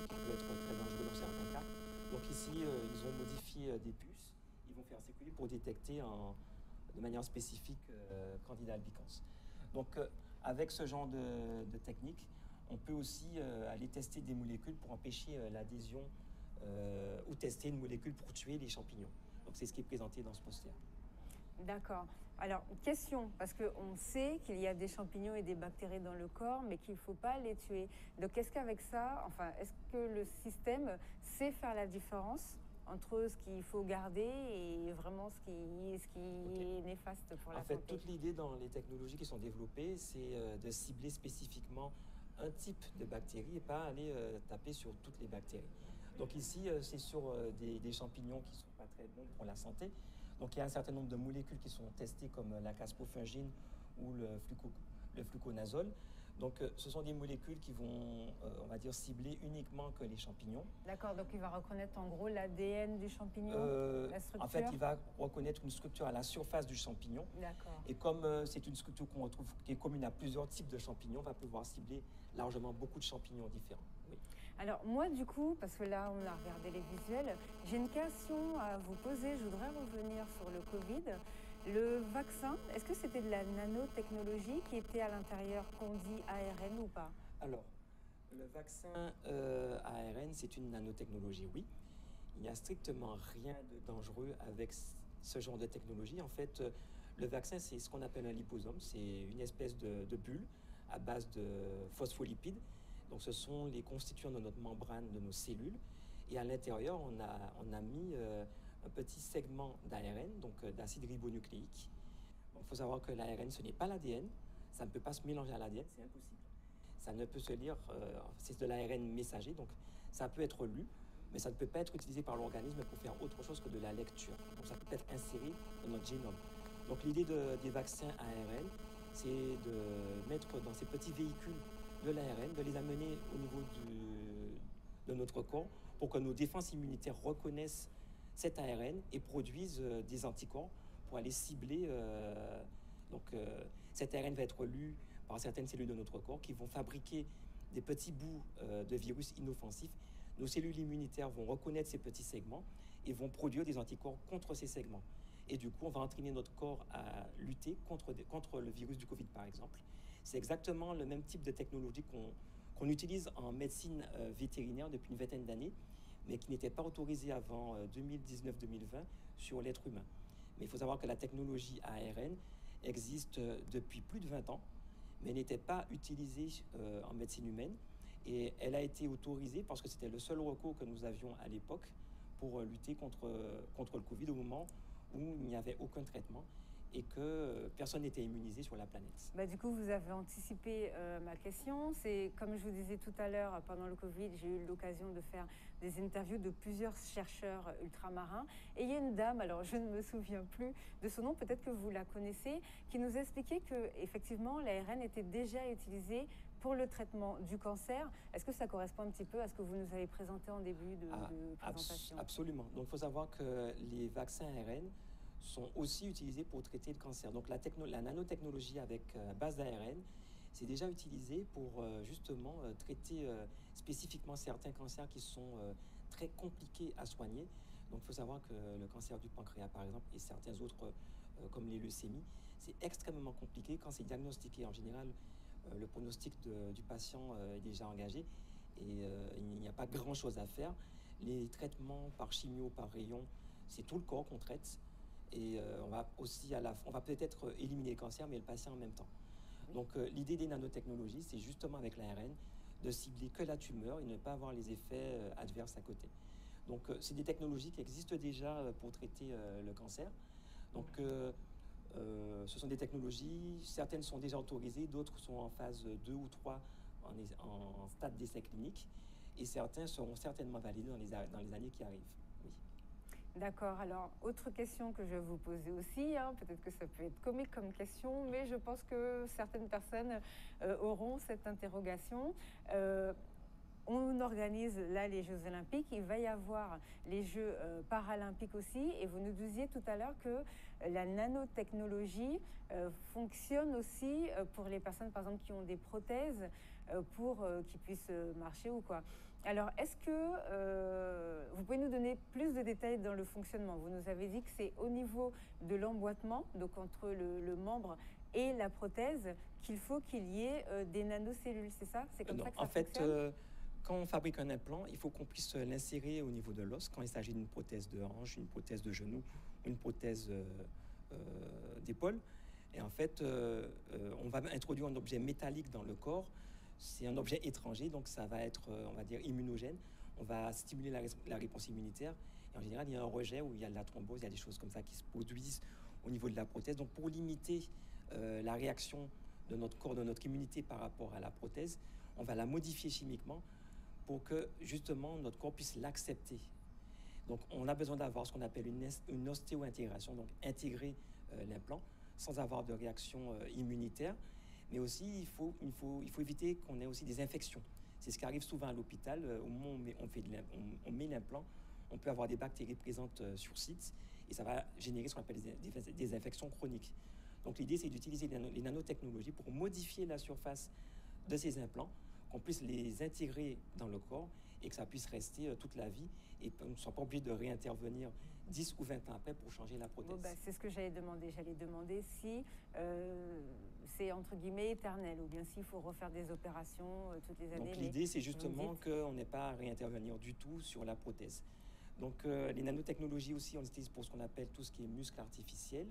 qui peut être très dangereux dans certains cas. Donc ici, ils ont modifié des puces. Ils vont faire circuler pour détecter de manière spécifique Candida albicans. Donc, avec ce genre de technique, on peut aussi aller tester des molécules pour empêcher l'adhésion ou tester une molécule pour tuer les champignons. Donc, c'est ce qui est présenté dans ce poster. d'accord. Alors, question, parce qu'on sait qu'il y a des champignons et des bactéries dans le corps, mais qu'il ne faut pas les tuer. Donc, est-ce qu'avec ça, enfin, est-ce que le système sait faire la différence entre ce qu'il faut garder et vraiment ce qui est néfaste pour la En fait, santé? toute l'idée dans les technologies qui sont développées, c'est de cibler spécifiquement un type de bactérie et pas aller taper sur toutes les bactéries. Donc ici, c'est sur des champignons qui ne sont pas très bons pour la santé. Donc il y a un certain nombre de molécules qui sont testées comme la caspofungine ou le fluconazole. Donc ce sont des molécules qui vont, on va dire, cibler uniquement que les champignons. D'accord, donc il va reconnaître en gros l'ADN du champignon, la structure? En fait, il va reconnaître une structure à la surface du champignon. D'accord. Et comme c'est une structure qu'on retrouve qui est commune à plusieurs types de champignons, on va pouvoir cibler largement beaucoup de champignons différents. Oui. Alors moi du coup, parce que là on a regardé les visuels, j'ai une question à vous poser. Je voudrais revenir sur le Covid. Le vaccin, est-ce que c'était de la nanotechnologie qui était à l'intérieur, qu'on dit ARN ou pas? Alors, le vaccin ARN, c'est une nanotechnologie, oui. Il n'y a strictement rien de dangereux avec ce genre de technologie. En fait, le vaccin, c'est ce qu'on appelle un liposome. C'est une espèce de bulle à base de phospholipides. Donc, ce sont les constituants de notre membrane, de nos cellules. Et à l'intérieur, on a mis un petit segment d'ARN, donc d'acide ribonucléique. Il faut savoir que l'ARN, ce n'est pas l'ADN. Ça ne peut pas se mélanger à l'ADN, c'est impossible. Ça ne peut se lire, c'est de l'ARN messager, donc ça peut être lu, mais ça ne peut pas être utilisé par l'organisme pour faire autre chose que de la lecture. Donc ça peut être inséré dans notre génome. Donc l'idée des vaccins ARN, c'est de mettre dans ces petits véhicules de l'ARN, de les amener au niveau de notre corps pour que nos défenses immunitaires reconnaissent cet ARN et produisent des anticorps pour aller cibler. Cet ARN va être lu par certaines cellules de notre corps qui vont fabriquer des petits bouts de virus inoffensifs. Nos cellules immunitaires vont reconnaître ces petits segments et vont produire des anticorps contre ces segments. Et du coup, on va entraîner notre corps à lutter contre le virus du Covid, par exemple. C'est exactement le même type de technologie qu'on utilise en médecine vétérinaire depuis une vingtaine d'années, mais qui n'était pas autorisée avant 2019-2020 sur l'être humain. Mais il faut savoir que la technologie ARN existe depuis plus de 20 ans, mais n'était pas utilisée en médecine humaine. Et elle a été autorisée parce que c'était le seul recours que nous avions à l'époque pour lutter contre le Covid au moment où il n'y avait aucun traitement et que personne n'était immunisé sur la planète. Du coup, vous avez anticipé ma question. C'est comme je vous disais tout à l'heure, pendant le Covid, j'ai eu l'occasion de faire des interviews de plusieurs chercheurs ultramarins. Et il y a une dame, alors je ne me souviens plus de son nom, peut-être que vous la connaissez, qui nous expliquait que effectivement l'ARN était déjà utilisé pour le traitement du cancer. Est-ce que ça correspond un petit peu à ce que vous nous avez présenté en début de présentation? Absolument. Donc il faut savoir que les vaccins ARN sont aussi utilisés pour traiter le cancer. Donc la nanotechnologie avec base d'ARN, c'est déjà utilisé pour justement traiter spécifiquement certains cancers qui sont très compliqués à soigner. Donc il faut savoir que le cancer du pancréas, par exemple, et certains autres comme les leucémies, c'est extrêmement compliqué. Quand c'est diagnostiqué, en général, le pronostic du patient est déjà engagé et il n'y a pas grand-chose à faire. Les traitements par chimio, par rayon, c'est tout le corps qu'on traite. Et on va peut-être éliminer le cancer, mais le patient en même temps. Donc l'idée des nanotechnologies, c'est justement avec l'ARN de cibler que la tumeur et ne pas avoir les effets adverses à côté. Donc c'est des technologies qui existent déjà pour traiter le cancer. Donc ce sont des technologies, certaines sont déjà autorisées, d'autres sont en phase 2 ou 3 en stade d'essai clinique, et certains seront certainement validés dans les années qui arrivent. Oui. D'accord. Alors, autre question que je vais vous poser aussi, peut-être que ça peut être comique comme question, mais je pense que certaines personnes auront cette interrogation. On organise là les Jeux Olympiques, il va y avoir les Jeux Paralympiques aussi, et vous nous disiez tout à l'heure que la nanotechnologie fonctionne aussi pour les personnes, par exemple, qui ont des prothèses pour qu'ils puissent marcher ou quoi. Alors, est-ce que vous pouvez nous donner plus de détails dans le fonctionnement? Vous nous avez dit que c'est au niveau de l'emboîtement, donc entre le membre et la prothèse, qu'il faut qu'il y ait des nanocellules, c'est ça? C'est comme ça que ça fonctionne? Quand on fabrique un implant, il faut qu'on puisse l'insérer au niveau de l'os quand il s'agit d'une prothèse de hanche, une prothèse de genou, une prothèse d'épaule. Et en fait, on va introduire un objet métallique dans le corps. C'est un objet étranger, donc ça va être, on va dire, immunogène. On va stimuler la réponse immunitaire. Et en général, il y a un rejet où il y a de la thrombose, il y a des choses comme ça qui se produisent au niveau de la prothèse. Donc pour limiter la réaction de notre corps, de notre immunité par rapport à la prothèse, on va la modifier chimiquement pour que justement notre corps puisse l'accepter. Donc on a besoin d'avoir ce qu'on appelle une ostéo-intégration, donc intégrer l'implant sans avoir de réaction immunitaire. Mais aussi, il faut éviter qu'on ait aussi des infections. C'est ce qui arrive souvent à l'hôpital. Au moment où on met l'implant, on peut avoir des bactéries présentes sur site et ça va générer ce qu'on appelle des infections chroniques. Donc l'idée, c'est d'utiliser les nanotechnologies pour modifier la surface de ces implants, qu'on puisse les intégrer dans le corps et que ça puisse rester toute la vie et qu'on ne soit pas obligé de réintervenir 10 ou 20 ans après pour changer la prothèse. Bon, c'est ce que j'allais demander. J'allais demander si c'est entre guillemets éternel ou bien s'il faut refaire des opérations toutes les années. Donc l'idée, c'est justement qu'on n'ait pas à réintervenir du tout sur la prothèse. Donc les nanotechnologies aussi, on les utilise pour ce qu'on appelle tout ce qui est muscle artificiel,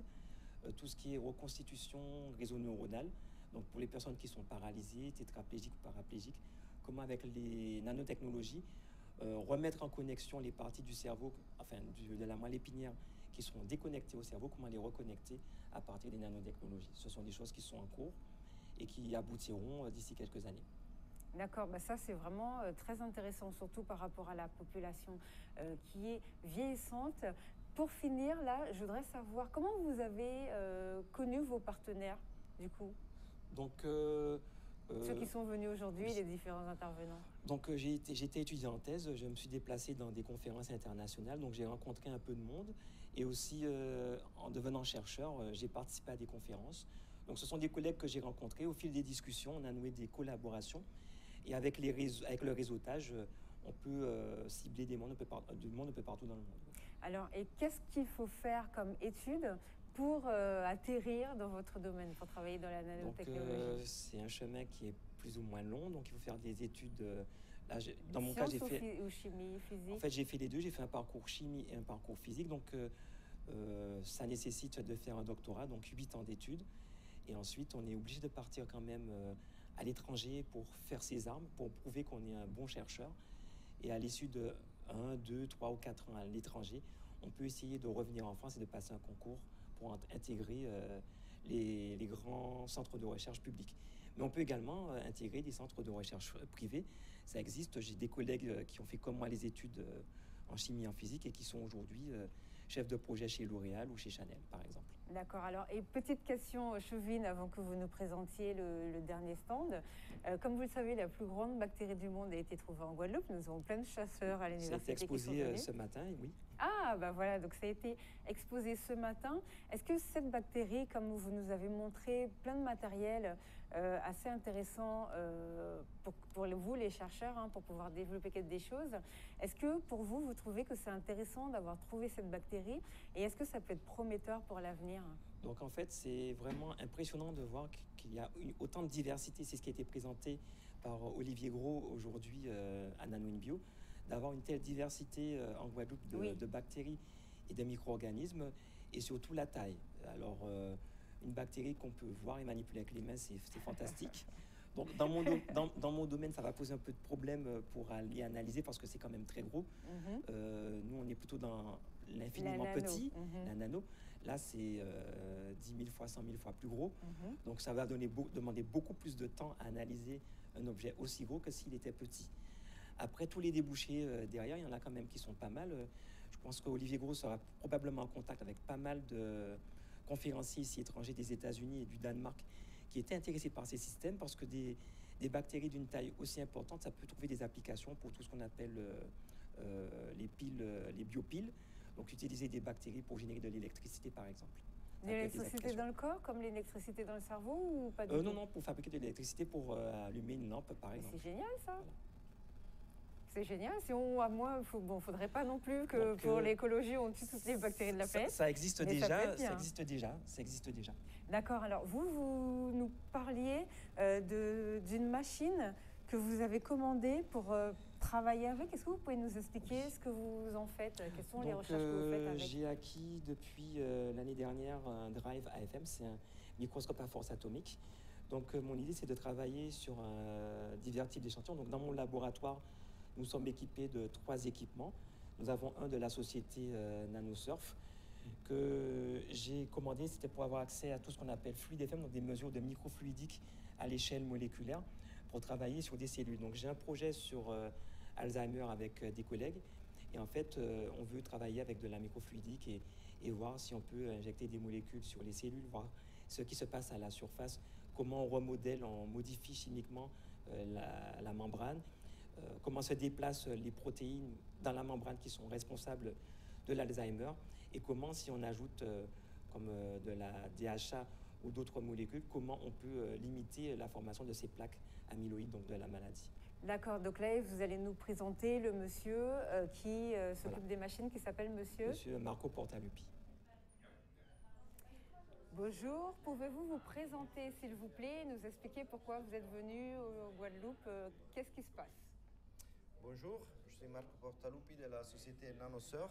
tout ce qui est reconstitution réseau neuronal. Donc pour les personnes qui sont paralysées, tétraplégiques ou paraplégiques, comment avec les nanotechnologies remettre en connexion les parties du cerveau, enfin de la moelle épinière qui seront déconnectés au cerveau, comment les reconnecter à partir des nanotechnologies. Ce sont des choses qui sont en cours et qui aboutiront d'ici quelques années. D'accord, bah ça c'est vraiment très intéressant, surtout par rapport à la population qui est vieillissante. Pour finir, là, je voudrais savoir comment vous avez connu vos partenaires, du coup, Donc, ceux qui sont venus aujourd'hui, oui. les différents intervenants. Donc j'étais étudiant en thèse, je me suis déplacé dans des conférences internationales, donc j'ai rencontré un peu de monde. Et aussi, en devenant chercheur, j'ai participé à des conférences. Donc ce sont des collègues que j'ai rencontrés. Au fil des discussions, on a noué des collaborations. Et avec le réseautage, on peut cibler du monde un peu partout dans le monde. Alors, et qu'est-ce qu'il faut faire comme étude pour atterrir dans votre domaine, pour travailler dans la Donc nanotechnologie? c'est un chemin qui est plus ou moins long, donc il faut faire des études. Là, dans mon cas, j'ai Sciences fait. ou chimie, physique? En fait, j'ai fait les deux. J'ai fait un parcours chimie et un parcours physique. Donc, ça nécessite de faire un doctorat, donc 8 ans d'études. Et ensuite, on est obligé de partir quand même à l'étranger pour faire ses armes, pour prouver qu'on est un bon chercheur. Et à l'issue de 1, 2, 3 ou 4 ans à l'étranger, on peut essayer de revenir en France et de passer un concours pour intégrer les grands centres de recherche publics. Mais on peut également intégrer des centres de recherche privés. Ça existe. J'ai des collègues qui ont fait comme moi les études en chimie et en physique et qui sont aujourd'hui chefs de projet chez L'Oréal ou chez Chanel, par exemple. D'accord. Alors, et petite question chevine avant que vous nous présentiez le dernier stand. Comme vous le savez, la plus grande bactérie du monde a été trouvée en Guadeloupe. Nous avons plein de chasseurs à Ça a été l'université qui sont exposé venus. ce matin, oui. Ah, bah voilà, donc ça a été exposé ce matin. Est-ce que cette bactérie, comme vous nous avez montré plein de matériel assez intéressant pour vous, les chercheurs, hein, pour pouvoir développer des choses, est-ce que pour vous, vous trouvez que c'est intéressant d'avoir trouvé cette bactérie et est-ce que ça peut être prometteur pour l'avenir? Donc en fait, c'est vraiment impressionnant de voir qu'il y a autant de diversité. C'est ce qui a été présenté par Olivier Gros aujourd'hui à NanoInBio, d'avoir une telle diversité en Guadeloupe de bactéries et de micro-organismes, et surtout la taille. Alors, une bactérie qu'on peut voir et manipuler avec les mains, c'est fantastique. Donc, dans mon domaine, ça va poser un peu de problème pour aller analyser parce que c'est quand même très gros. Nous, on est plutôt dans l'infiniment petit, la nano. Là, c'est 10 000 fois, 100 000 fois plus gros. Donc, ça va demander beaucoup plus de temps à analyser un objet aussi gros que s'il était petit. Après, tous les débouchés derrière, il y en a quand même qui sont pas mal. Je pense qu'Olivier Gros sera probablement en contact avec pas mal de conférenciers ici étrangers des États-Unis et du Danemark qui étaient intéressés par ces systèmes parce que des bactéries d'une taille aussi importante, ça peut trouver des applications pour tout ce qu'on appelle les piles, les biopiles. Donc, utiliser des bactéries pour générer de l'électricité, par exemple. L'électricité dans le corps, comme l'électricité dans le cerveau ou pas du tout? Non, pour fabriquer de l'électricité, pour allumer une lampe, par exemple. C'est génial, ça. Voilà. C'est génial. Si on, à moins, faudrait pas non plus que Donc, pour l'écologie, on tue toutes les bactéries de la planète. Ça existe Mais ça peut déjà, être bien. ça existe déjà. D'accord. Alors, vous nous parliez d'une machine que vous avez commandée pour travailler avec. Est-ce que vous pouvez nous expliquer ce que vous en faites? Quelles sont les recherches que vous faites avec? J'ai acquis depuis l'année dernière un Drive AFM, c'est un microscope à force atomique. Donc, mon idée, c'est de travailler sur divers types d'échantillons. Donc, dans mon laboratoire, nous sommes équipés de 3 équipements. Nous avons un de la société NanoSurf que j'ai commandé. C'était pour avoir accès à tout ce qu'on appelle fluide FM, donc des mesures de microfluidique à l'échelle moléculaire pour travailler sur des cellules. Donc j'ai un projet sur Alzheimer avec des collègues. Et en fait, on veut travailler avec de la microfluidique et voir si on peut injecter des molécules sur les cellules, voir ce qui se passe à la surface, comment on remodèle, on modifie chimiquement la membrane, comment se déplacent les protéines dans la membrane qui sont responsables de l'Alzheimer, et comment, si on ajoute comme de la DHA ou d'autres molécules, comment on peut limiter la formation de ces plaques amyloïdes, donc de la maladie. D'accord, donc là, vous allez nous présenter le monsieur qui s'occupe Voilà. des machines, qui s'appelle monsieur Marco Portaluppi. Bonjour, pouvez-vous vous présenter, s'il vous plaît, nous expliquer pourquoi vous êtes venu au Guadeloupe, qu'est-ce qui se passe? Bonjour, je suis Marco Portaluppi de la société NanoSurf.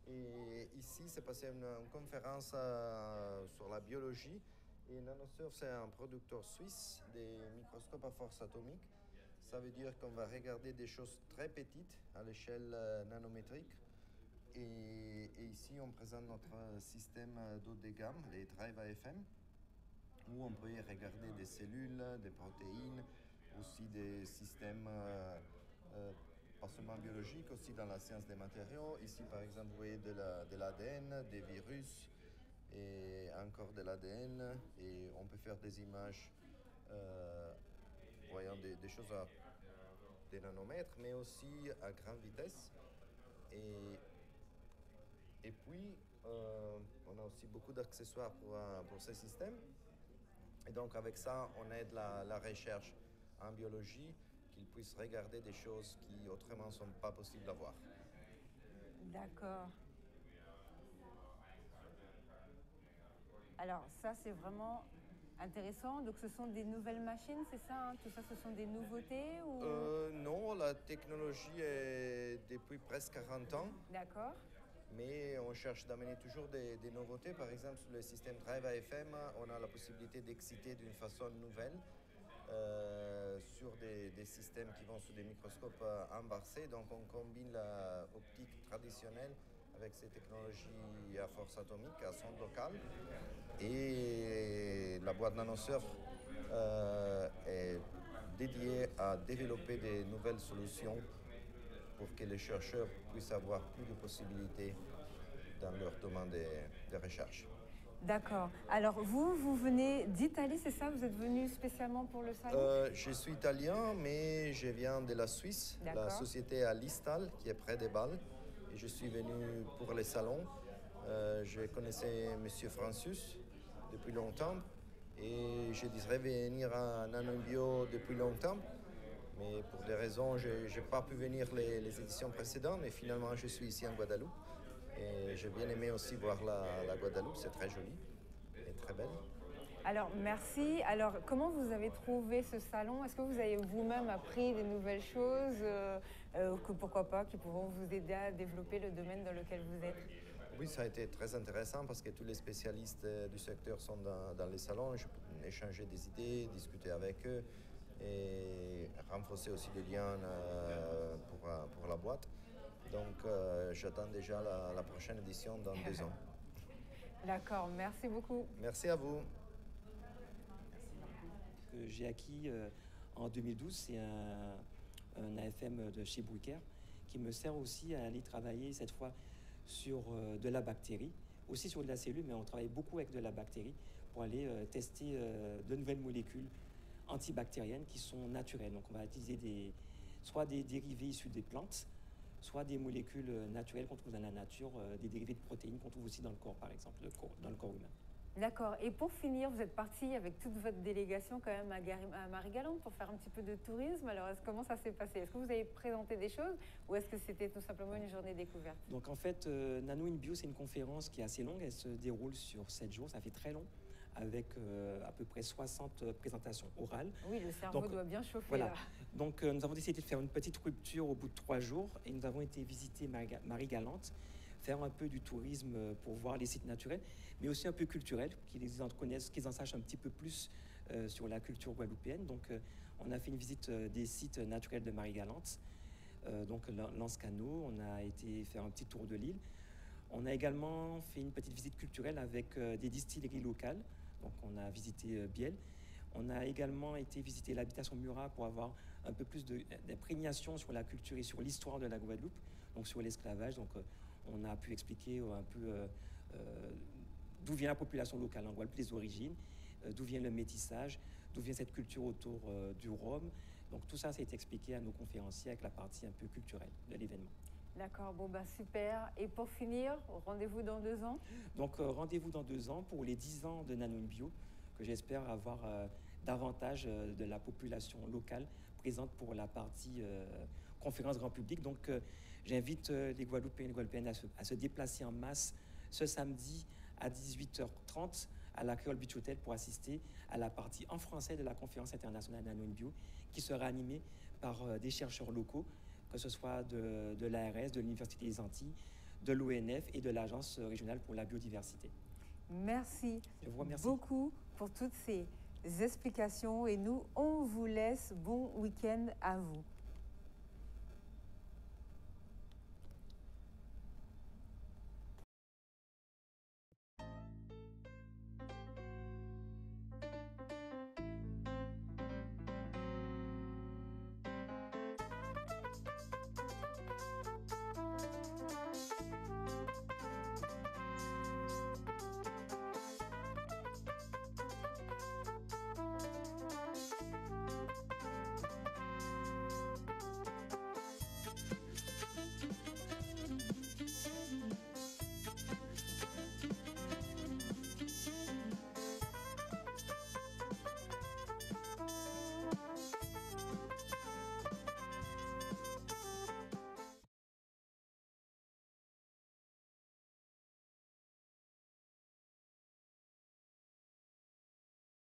Et ici, c'est passé une conférence sur la biologie. Et NanoSurf, c'est un producteur suisse des microscopes à force atomique. Ça veut dire qu'on va regarder des choses très petites à l'échelle nanométrique. Et ici, on présente notre système d'eau de gamme, les Drive AFM, où on peut y regarder des cellules, des protéines, aussi des systèmes pas seulement biologiques, aussi dans la science des matériaux. Ici, par exemple, vous voyez de l'ADN, des virus et encore de l'ADN. Et on peut faire des images voyant des choses à des nanomètres, mais aussi à grande vitesse. Et puis, on a aussi beaucoup d'accessoires pour ces systèmes. Et donc, avec ça, on aide la recherche en biologie, qu'ils puissent regarder des choses qui autrement ne sont pas possibles à voir. D'accord. Alors ça, c'est vraiment intéressant. Donc ce sont des nouvelles machines, c'est ça, hein? Tout ça, ce sont des nouveautés ou... Non, la technologie est depuis presque 40 ans. D'accord. Mais on cherche d'amener toujours des nouveautés. Par exemple, sur le système Drive AFM, on a la possibilité d'exciter d'une façon nouvelle sur des systèmes qui vont sur des microscopes embarcés. Donc on combine l'optique traditionnelle avec ces technologies à force atomique, à sonde locale. Et la boîte NanoSurf est dédiée à développer des nouvelles solutions pour que les chercheurs puissent avoir plus de possibilités dans leur domaine de recherche. D'accord. Alors vous venez d'Italie, c'est ça? Vous êtes venu spécialement pour le salon? Je suis italien, mais je viens de la Suisse. La société à Listal, qui est près de Bâle. Et je suis venu pour les salons. Je connaissais M. Francis depuis longtemps. Et je désirais venir à Nanobio depuis longtemps. Mais pour des raisons, je n'ai pas pu venir les éditions précédentes. Mais finalement, je suis ici en Guadeloupe. Et j'ai bien aimé aussi voir la Guadeloupe. C'est très joli et très belle. Alors, merci. Alors, comment vous avez trouvé ce salon? Est-ce que vous avez vous-même appris des nouvelles choses que pourquoi pas, qui pourront vous aider à développer le domaine dans lequel vous êtes? Oui, ça a été très intéressant parce que tous les spécialistes du secteur sont dans les salons. Je peux échanger des idées, discuter avec eux et renforcer aussi les liens pour la boîte. Donc, j'attends déjà la prochaine édition dans 2 ans. D'accord, merci beaucoup. Merci à vous. Que j'ai acquis en 2012, c'est un AFM de chez Bruker qui me sert aussi à aller travailler cette fois sur de la bactérie, aussi sur de la cellule, mais on travaille beaucoup avec de la bactérie pour aller tester de nouvelles molécules antibactériennes qui sont naturelles. Donc on va utiliser soit des dérivés issus des plantes, soit des molécules naturelles qu'on trouve dans la nature, des dérivés de protéines qu'on trouve aussi dans le corps, par exemple, dans le corps humain. D'accord. Et pour finir, vous êtes parti avec toute votre délégation quand même à Marie-Galante pour faire un petit peu de tourisme. Alors, comment ça s'est passé? Est-ce que vous avez présenté des choses ou est-ce que c'était tout simplement une journée découverte? Donc en fait, Nano in Bio, c'est une conférence qui est assez longue. Elle se déroule sur 7 jours. Ça fait très long, avec à peu près 60 présentations orales. Oui, le cerveau doit bien chauffer. Voilà. Là. Donc nous avons décidé de faire une petite rupture au bout de 3 jours et nous avons été visiter Marie-Galante, faire un peu du tourisme pour voir les sites naturels, mais aussi un peu culturel, qu'ils en connaissent, qu'ils en sachent un petit peu plus sur la culture guadeloupéenne. Donc on a fait une visite des sites naturels de Marie-Galante, donc Lance-Canot, on a été faire un petit tour de l'île. On a également fait une petite visite culturelle avec des distilleries locales, donc on a visité Biel. On a également été visiter l'habitation Murat pour avoir un peu plus d'imprégnation sur la culture et sur l'histoire de la Guadeloupe, donc sur l'esclavage. Donc on a pu expliquer un peu d'où vient la population locale en Guadeloupe, les origines, d'où vient le métissage, d'où vient cette culture autour du rhum. Donc tout ça, ça a été expliqué à nos conférenciers avec la partie un peu culturelle de l'événement. D'accord, bon bah super. Et pour finir, rendez-vous dans 2 ans? Donc rendez-vous dans 2 ans pour les 10 ans de Nano in Bio, que j'espère avoir davantage de la population locale présente pour la partie conférence grand public. Donc j'invite les Guadeloupéens et les Guadeloupéennes à se déplacer en masse ce samedi à 18h30 à la Creole Beach Hotel pour assister à la partie en français de la conférence internationale Nano in Bio qui sera animée par des chercheurs locaux, que ce soit de l'ARS, de l'Université des Antilles, de l'ONF et de l'Agence régionale pour la biodiversité. Merci, Je vous remercie beaucoup pour toutes ces explications et nous, on vous laisse. Bon week-end à vous.